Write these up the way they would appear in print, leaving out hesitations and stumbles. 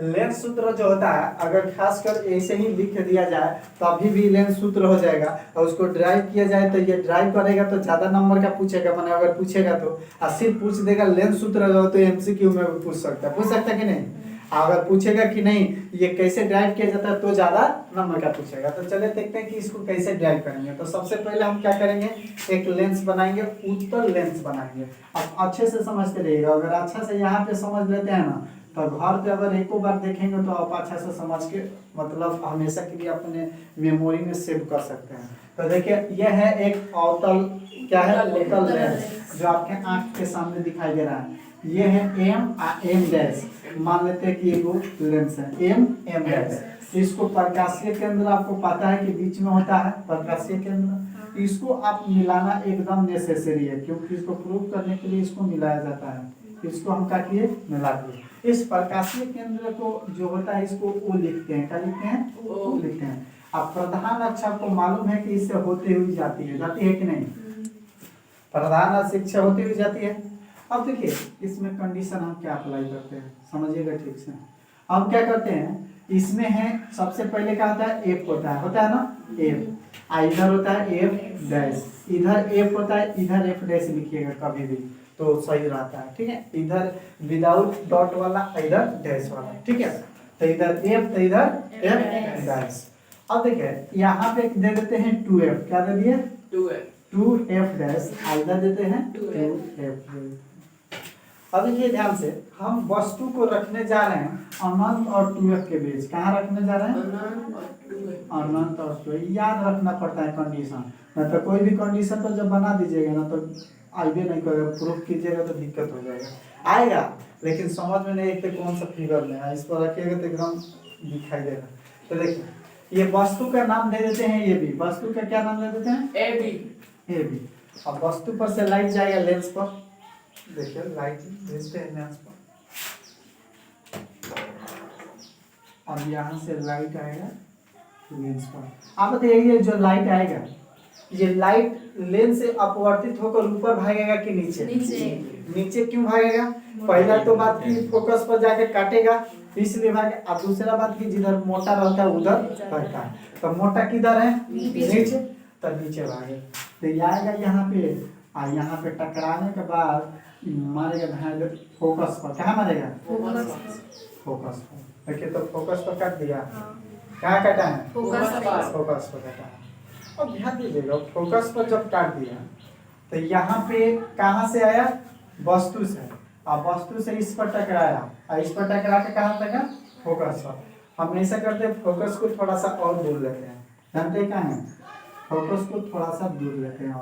Lens सूत्र जो होता है अगर खासकर ऐसे ही लिख दिया जाए तो अभी भी लेंस सूत्र हो जाएगा, और उसको ड्राइव किया जाए तो ये ड्राइव करेगा तो ज्यादा नंबर का पूछेगा, माने अगर पूछेगा तो सिर्फ पूछ देगा लेंस सूत्र हो तो एमसीक्यू में भी पूछ सकता है कि नहीं। अगर पूछेगा कि नहीं ये कैसे ड्राइव किया जाता है तो ज्यादा नंबर का पूछेगा। तो चलिए देखते हैं कि इसको कैसे ड्राइव करेंगे। तो सबसे पहले हम क्या करेंगे, एक लेंस बनाएंगे, उत्तल लेंस बनाएंगे। अब अच्छे से समझते रहिएगा, अगर अच्छा से यहाँ पे समझ लेते हैं ना तो घर पे अगर एको बार देखेंगे तो आप अच्छा से समझ के मतलब हमेशा के लिए अपने मेमोरी में सेव कर सकते हैं। तो देखिए यह है एक अवतल, क्या है, उत्तल लेंस जो आपके आंख के सामने दिखाई दे रहा है। ये है एम डैश, मान लेते हैं कि ये वो लेंस है एम डैश। इसको प्रकाशीय केंद्र आपको पता है कि बीच में होता है प्रकाशीय केंद्र, इसको आप मिलाना एकदम नेसेसरी है क्योंकि इसको प्रूव करने के लिए इसको मिलाया जाता है। इसको हम क्या किए, मिला दिए। इस प्रकाशीय केंद्र को जो होता है इसको ओ लिखते हैं, क्या लिखते हैं, ओ लिखते हैं। अब प्रधान अक्षर को मालूम है कि इससे होते हुए जाती है कि नहीं, प्रधान शिक्षा होती हुई जाती है। अब देखिए इसमें कंडीशन हम क्या अप्लाई करते हैं, समझिएगा ठीक से। हम क्या करते हैं, इसमें है सबसे पहले क्या होता है, एफ होता है ना, एफ, इधर होता है एफ डैश, इधर एफ होता है, इधर एफ डैश लिखिएगा कभी भी तो सही रहता है, ठीक है। इधर विदाउट डॉट वाला, इधर डैश वाला, ठीक है। तो इधर एफ तो इधर एफ डैश। अब देखिए यहाँ पे दे देते हैं 2f, क्या दे दिए, 2f डैश, इधर देते हैं 2f। अब देखिए ध्यान से, हम वस्तु को रखने जा रहे हैं अनंत और 2f के बीच। कहाँ रखने जा रहे हैं, अनंत और 2f। याद रखना पड़ता है कंडीशन, नहीं तो कोई भी कंडीशन पर जब बना दीजिएगा ना तो आइए नहीं करेगा, प्रूफ कीजिएगा तो दिक्कत हो जाएगा, आएगा लेकिन समझ में नहीं एक कौन सा फिगर में है, इस पर रखिएगा तो एकदम दिखाई देगा। तो देखिए ये वस्तु का नाम दे देते हैं, ये भी वस्तु का क्या नाम दे देते हैं, ए बी। अब वस्तु पर से लाइट जाएगा लेंस पर, देखिए लाइट भेजते हैं लेंस पर, अब यहाँ से लाइट आएगा लेंस पर। अब देखिए जो लाइट आएगा ये लाइट लेंस से अपवर्तित होकर ऊपर भागेगा कि नीचे, नीचे क्यों भागेगा, पहला तो बात की फोकस पर जाके काटेगा इसलिए भागे। अब दूसरा बात की जिधर मोटा रहता है उधर रहता है, तो मोटा किधर है, नीचे, तो नीचे भागे। तो ये आएगा यहाँ पे, और यहाँ पे टकराने के बाद मारेगा फोकस पर, कहाँ मारेगा, फोकस पर। देखिए तो फोकस पर काट दिया, कहाँ काटा है, फोकस पर काटा है। अब ध्यान दीजिएगा फोकस पर जब काट दिया तो यहाँ पे कहाँ से आया, वस्तु से, अब वस्तु से इस पर टकराया और इस पर टकरा के कहाँ तक, फोकस पर। हम ऐसा करते हैं फोकस को थोड़ा सा और दूर लेते हैं, जानते क्या है, फोकस को थोड़ा सा दूर लेते हैं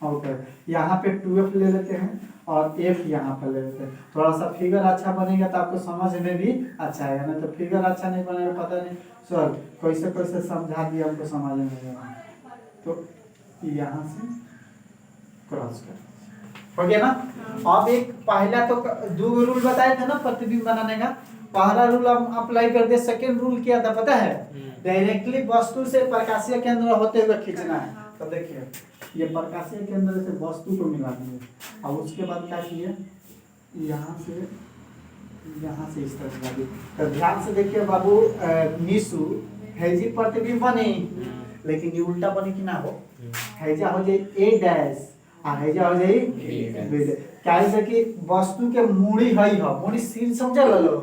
और यहाँ पे 2f ले लेते हैं और f यहाँ पर ले लेते हैं। थोड़ा सा फिगर अच्छा बनेगा तो आपको समझ में भी अच्छा आएगा, नहीं तो फिगर अच्छा नहीं बनेगा पता नहीं सर कैसे कैसे समझा दिया हमको समझ में नहीं आएगा। तो यहाँ से क्रॉस कर हो गया ना। अब एक पहला तो दो रूल बताए थे ना प्रतिबिंब बनाने का, पहला रूल हम अप्लाई कर दे, सेकेंड रूल क्या था पता है, डायरेक्टली वस्तु से प्रकाशीय केंद्र होते हुए खींचना है। तो देखिए ये प्रकाशीय केंद्र से वस्तु को मिला दिए और उसके बाद क्या किए, यहाँ से इस तरह मिला दिए। तो ध्यान से देखिए बाबू निशु, हैजी प्रतिबिंब बने लेकिन ये उल्टा बने कि ना हो, हैजा हो जाए ए डैश और हैजा हो जाए बी डैश। क्या है कि वस्तु के मुड़ी हई है, मुड़ी सिर समझ लो,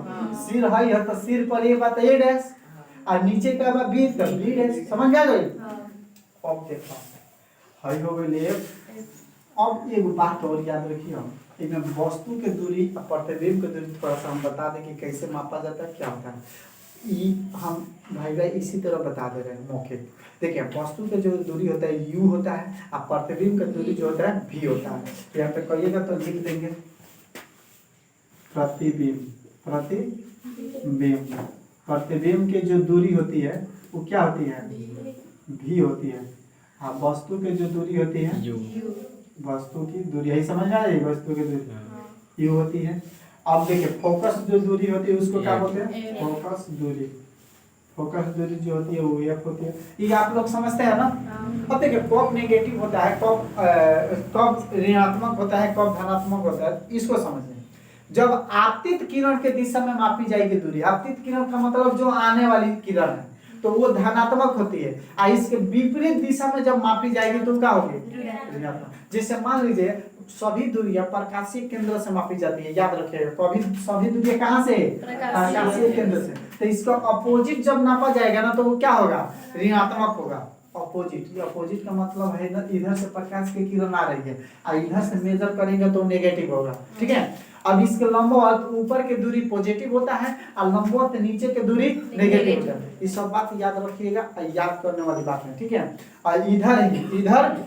सिर हई है तो सिर पर ये बात ए डैश और नीचे का बा बी तो बी डैश, समझ आ गई। अब देखो हई हो गई लेफ्ट। अब एक बात और याद रखिए, हम इसमें वस्तु के दूरी और प्रतिबिंब के दूरी थोड़ा सा हम बता दें कि कैसे मापा जाता है, क्या होता है। हम भाई इसी तरह बता दे रहे हैं मौके। देखिए वस्तु के जो दूरी होता है u होता है और प्रतिबिंब का दूरी जो होता है v होता है। तो यहाँ पे कहिएगा तो लिख देंगे प्रतिबिंब के जो दूरी होती है वो क्या होती है, v होती है। हाँ वस्तु के जो दूरी होती है वस्तु की दूरी, यही समझ में आ रही है, वस्तु की दूरी u होती है। अब देखिए फोकस जो दूरी होती है उसको क्या बोलते हैं, फोकस दूरी। फोकस दूरी जो होती है वो f होती है, ये आप लोग समझते हैं ना। अब देखिए कब नेगेटिव होता है, कब ऋणात्मक होता है, कब धनात्मक होता है, इसको समझें। जब आपतित किरण के दिशा में मापी जाएगी दूरी, आपतित किरण का मतलब जो आने वाली किरण है तो वो धनात्मक होती है, और इसके विपरीत दिशा में जब मापी जाएगी तो क्या होगी, ऋणात्मक। जैसे मान लीजिए सभी दूरियां प्रकाशीय केंद्र से मापी जाती है, याद रखिएगा, कभी सभी दूरियां कहाँ से, प्रकाशीय केंद्र से। तो इसका अपोजिट जब नापा जाएगा ना तो वो क्या होगा, ऋणात्मक होगा। अपोजिट, ये अपोजिट का मतलब है ना, इधर से प्रकाश की किरण आ रही है और इधर से मेजर करेंगे तो नेगेटिव होगा, ठीक है। अब इसके लंबवत ऊपर की दूरी पॉजिटिव होता है और लंबवत नीचे की दूरी नेगेटिव होता है। ये सब बात याद रखिएगा, याद करने वाली बात है, ठीक है। और इधर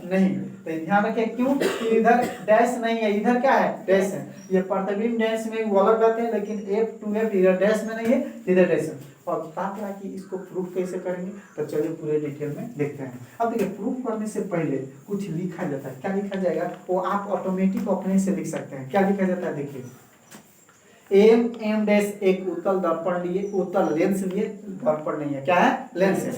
नहीं, तो ध्यान रखिए क्यों, इधर डैश नहीं है, इधर क्या है, डैश है। ये प्रतिबिंब डैश में वो अलग बात है, लेकिन F2F इधर डैश में नहीं है, इधर डैश है। और बात है कि इसको प्रूफ कैसे करेंगे, तो चलिए पूरे डिटेल में देखते हैं। अब देखिए प्रूफ करने से पहले कुछ लिखा जाता है, क्या लिखा जाएगा वो आप ऑटोमेटिक अपने से लिख सकते हैं। क्या लिखा जाता है देखिए, एम डैश एक उत्तल दर्पण लिए, उत्तल लेंस लिए, दर्पण नहीं है, क्या है, लेंस है।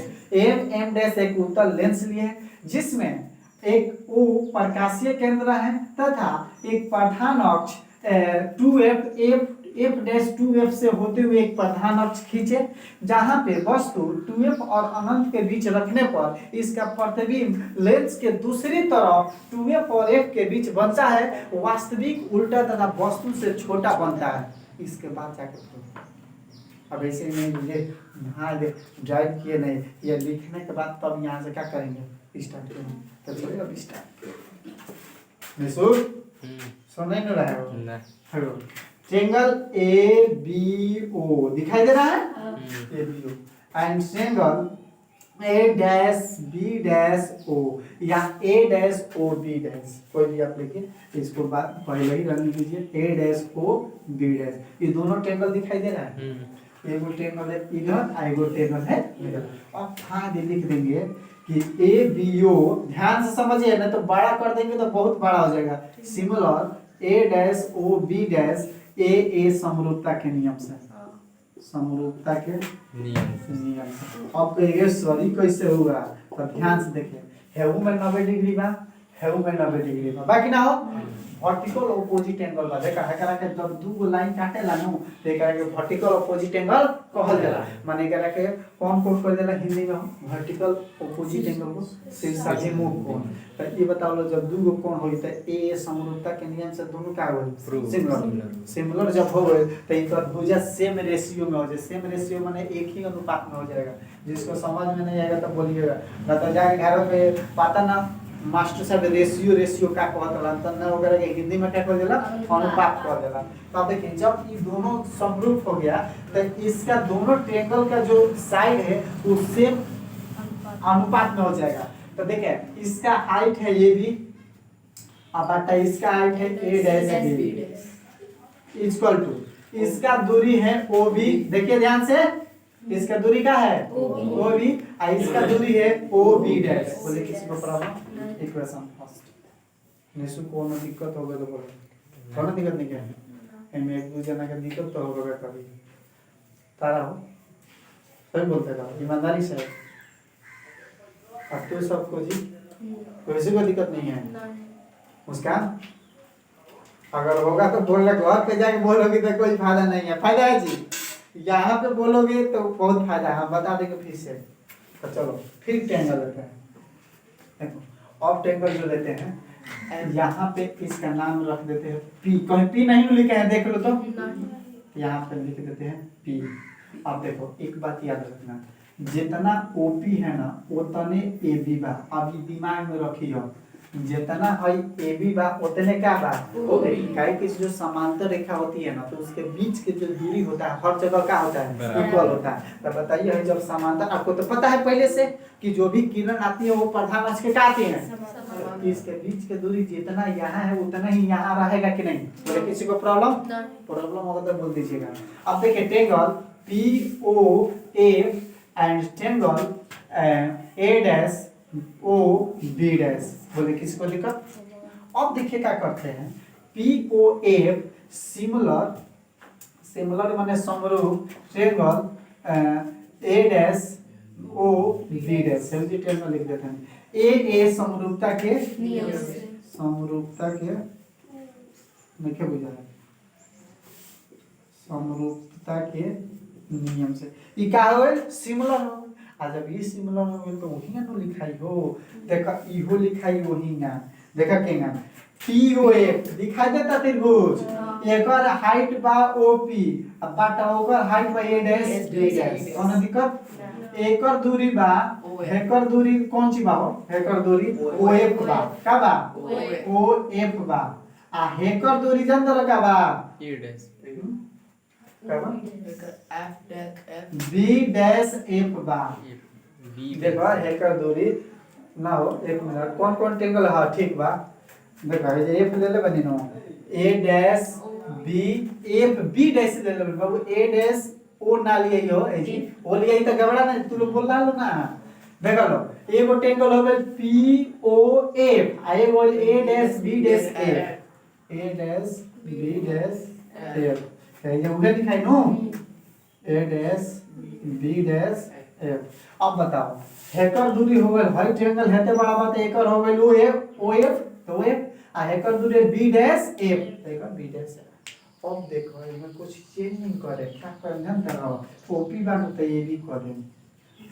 एम डैश एक उत्तल लेंस लिए है जिसमें एक O प्रकाशीय केंद्र है तथा एक प्रधान अक्ष 2F F डैश 2F से होते हुए एक प्रधान अक्ष खींचे, जहां पे वस्तु 2F और अनंत के बीच रखने पर इसका प्रतिबिंब लेंस के दूसरी तरफ 2F और F के बीच बनता है, वास्तविक उल्टा तथा वस्तु से छोटा बनता है। इसके बाद जाके अब ऐसे नहीं मुझे हाँ ड्राइव किए नहीं, ये लिखने के बाद तब यहाँ से क्या करेंगे, स्टार्ट करेंगे। तो चलिए अब स्टार्ट निशुर सुन नहीं रहा है वो, हेलो ट्रायंगल ABO दिखाई दे रहा है, ABO and triangle A dash B dash O या A dash O B dash, कोई भी आप लिखिए, इसको बात पहले ही रन कीजिए, A dash O B dash. ये दोनों ट्रायंगल दिखाई दे रहा है, एगो ट्रायंगल है इधर, एगो ट्रायंगल है इधर। अब हाँ लिख देंगे कि ABO, ध्यान से समझिए ना तो बड़ा कर देंगे तो बहुत बड़ा हो जाएगा। Similar A dash O B dash A समरूपता के नियम से, समरूपता के नियम से। अब कहिए सॉरी कैसे होगा, तो ध्यान से देखिए, हेउ में 90 डिग्री बा, हेउ में 90 डिग्री बा, बाकी ना हो वर्टिकल ऑपोजिट एंगल बा। देखा है करा के जब दू गो लाइन काटेला नु तो एकरा के वर्टिकल ऑपोजिट एंगल कहल जाला, माने एकरा के कौन कोड कर देला हिंदी में, वर्टिकल ऑपोजिट एंगल को शीर्षाभिमुख कोण। तो ये बताओ लो जब दू गो कोण होई त ए समरूपता के नियम से दोनों का होई सिमिलर, सिमिलर जब हो गए तो इनका भुजा सेम रेशियो में हो जाए, सेम रेशियो माने एक ही अनुपात में हो जाएगा। जिसको समझ में नहीं आएगा तो बोलिएगा, ना तो जाके घर पे पता ना मास्टर साहब रेशियो का कहत त ना वगैरह के हिंदी में क्या कह देला, अनुपात कह देला। तो अब देखिए जब ये दोनों समरूप हो गया तो इसका दोनों ट्रायंगल का जो साइड है वो सेम अनुपात में हो जाएगा। तो देखिए इसका हाइट है ये भी, अब आता इसका हाइट है A dash B equal to इसका दूरी है OB, देखिए ध्यान से, इसका दूरी क्या है OB और इसका दूरी है OB डैश। बोले किसी को प्रॉब्लम, इक्वेशन फर्स्ट निशु को ना दिक्कत होगा तो बोलो, कोई दिक्कत नहीं है, इनमें एक दूसरे जना के दिक्कत तो होगा कभी, तारा हो सही बोलते का ईमानदारी से, अब तो सबको जी किसी को दिक्कत नहीं है। मुस्कान अगर होगा तो बोलना, घर पे जाके बोलोगे तो कोई फायदा नहीं है, फायदा है जी, यहाँ पे बोलोगे तो बहुत फायदा है, हम बता देंगे फिर से। तो चलो फिर ट्रायंगल लेते हैं, देखो अब ट्रायंगल जो लेते हैं यहाँ पे इसका नाम रख देते हैं P, कहीं P नहीं लिखे हैं देख लो तो, यहाँ पे लिख देते हैं P। अब देखो एक बात याद रखना, जितना OP है ना उतने AB बा, अभी दिमाग में रखियो, जितना है AB बा उतने क्या बा OP। काहे कि जो समांतर रेखा होती है ना तो उसके बीच के जो दूरी होता है हर जगह क्या होता है, इक्वल होता है। तो बताइए जब समांतर, आपको तो पता है पहले से कि जो भी किरण आती है वो प्रधान अक्ष के क्या आती है, इसके बीच के दूरी जितना यहाँ है उतना ही यहाँ रहेगा कि नहीं, बोले किसी को प्रॉब्लम, प्रॉब्लम होगा तो बोल दीजिएगा। अब देखिए triangle POF and triangle A dash OB dash, बोले किसी को दिक्कत। अब देखिए क्या करते हैं, POF सिमिलर, सिमिलर माने समरूप, triangle A dash OB dash, समझिए ट्रायंगल लिख देते हैं A समरूपता के नियम से, समरूपता के नहीं क्या बुझा है समरूपता के नियम से ई का होल सिमिलर हो। आ जब ये सिमिलर हो गइल तो वही ना लिखाई हो। देखा इहो लिखाई वही ना। देखा केना POF दिखाई देता त्रिभुज एकर हाइट बा OP अब बाटा ओकर हाइट बा A डैश B डैश कोनो दिक्कत एकर दूरी बा हेकर दूरी कौन सी बा हो हेकर दूरी OF बा का बा OF बा आ हेकर दूरी जान दर का बा E डैश का बा F dash B dash F बा B देखो हेकर दूरी ना हो एक मिनट कौन कौन टेंगल है ठीक बा देखो ये F ले ले बनी नो A dash B F B dash ले ले बाबू A डैश O ना लिए हो ए जी ओ लिए तो गबड़ा ना तू लोग बोल ला लो ना देखो लो एगो टेंगल हो गइल POF आ एगो A dash B dash F A dash B dash F ये उहे दिखाई नो A dash B dash F अब बताओ हेकर दूरी हो गइल हाई ट्रायंगल हेते बराबर तो एकर हो गइल OF तो OF आ हेकर दूरी B डैश F तो एकर B डैश अब देखो इसमें कुछ चेंज नहीं करे क्या कर जानते हो OP बानो तो ये भी कर दें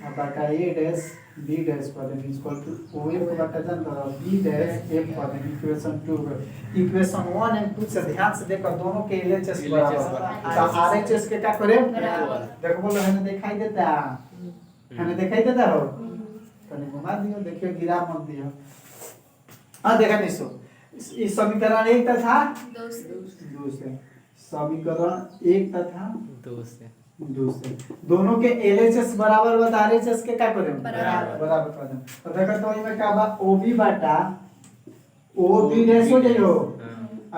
अब बाटा A डैश B डैश कर दें इक्वल टू OF बाटा जानते हो B डैश F कर दें इक्वेशन 2 इक्वेशन 1 एंड 2 से ध्यान से देखो दोनों के LHS बराबर तो RHS के क्या करें देखो बोलो हमें दिखाई देता हमें दिखाई देता हो तने घुमा दियो देखियो गिरा मत दियो आ देखा निसो इस समीकरण 1 तथा 2 से समीकरण 1 तथा 2 से दोनों के LHS बराबर बता RHS के क्या करें बराबर कर दें तो देखो तो इनमें क्या बा OB बाटा OB डैश हो जाइयो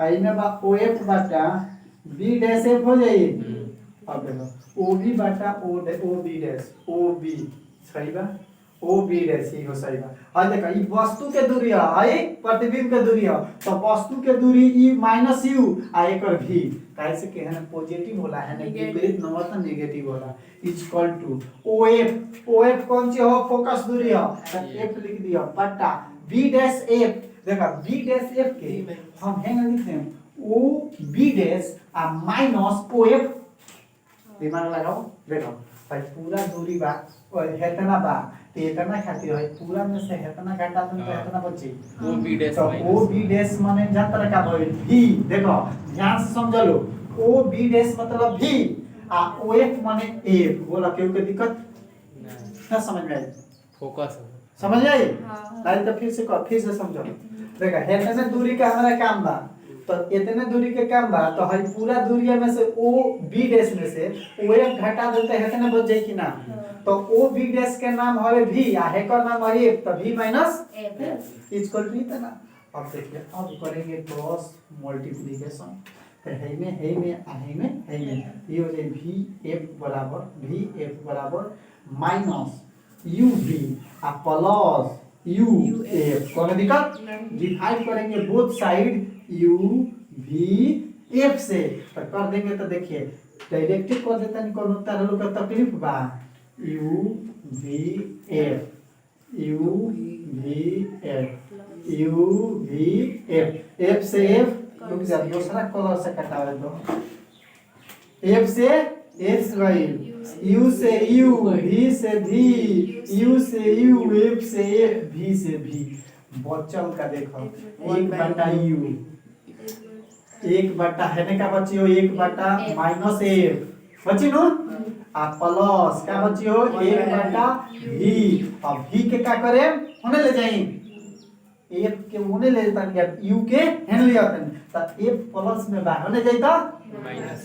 आई में बा OF Bata B dash F हो जाई अब देखो OB बाटा OB डैश OB सही बा OB डैश ही हो सही बा हां देखो ई वस्तु के दूरी है प्रतिबिंब के दूरी है तो वस्तु के दूरी E माइनस U आ एकर V काहे से के है पॉजिटिव होला है ना विपरीत नंबर तो नेगेटिव होला इक्वल टू OF कौन सी हो फोकस दूरी है तो F लिख दिया बटा B डैश F देखा B डैश F के हम हेंग लिख दें OB डैश आ माइनस OF दिमाग लगाओ देखो भाई पूरा दूरी बा और हेतना बा तो इतना खातिर है पूरा में से हेतना घटा दें तो हेतना बची OB डैश तो OB डैश माने जानतर का भइल V देखो ध्यान से समझ लो OB डैश मतलब V आ OF माने F बोला क्यों के दिक्कत ना समझ में आई फोकस समझ आई नहीं तो फिर से समझो देखो हेतना से दूरी का हमारा काम बा तो इतने दूरी के काम बा तो हई पूरा दूरी में से OB डैश में से OF घटा देते हैं इतने बच जाए कि ना तो OB डैश के नाम हवे V आ हेकर नाम है F तो V minus F equal to इतना अब देखिए अब करेंगे क्रॉस मल्टीप्लिकेशन तो है में ये हो जाए VF बराबर माइनस UV आ प्लस UF कोई दिक्कत डिवाइड करेंगे बोथ साइड UVF से तो कर देंगे तो देखिए डायरेक्ट कर देता नहीं कोनो तरह लोग का तकलीफ बा UVF F से F लोग जा दूसरा कलर से कटावे दो F से F गई U से U V से V U से U F से F V से V बच्चों का देखो 1/U 1/, है ना क्या बची हो 1/- माइनस F बची नो आ प्लस क्या बची हो 1/V अब V के क्या करें होने ले जाएं F के होने ले जाता है U के हेन ले जाते हैं तो F प्लस में बा होने जाता माइनस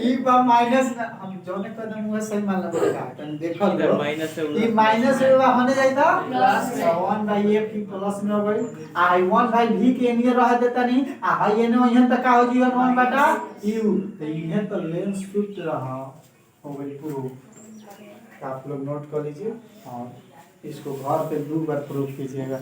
ई बा माइनस हम जोने कदम हुआ सही मान लो का तन देखो लो माइनस से ई माइनस में बा होने जाता प्लस 1/F की प्लस में हो गई आ 1/V के एनियर रह देता नहीं आ हाई एने यहां तक का हो जीवन 1/U तो ये तो लेंस फिट रहा हो गई प्रूफ आप लोग नोट कर लीजिए और इसको घर पे 2 बार प्रूफ कीजिएगा।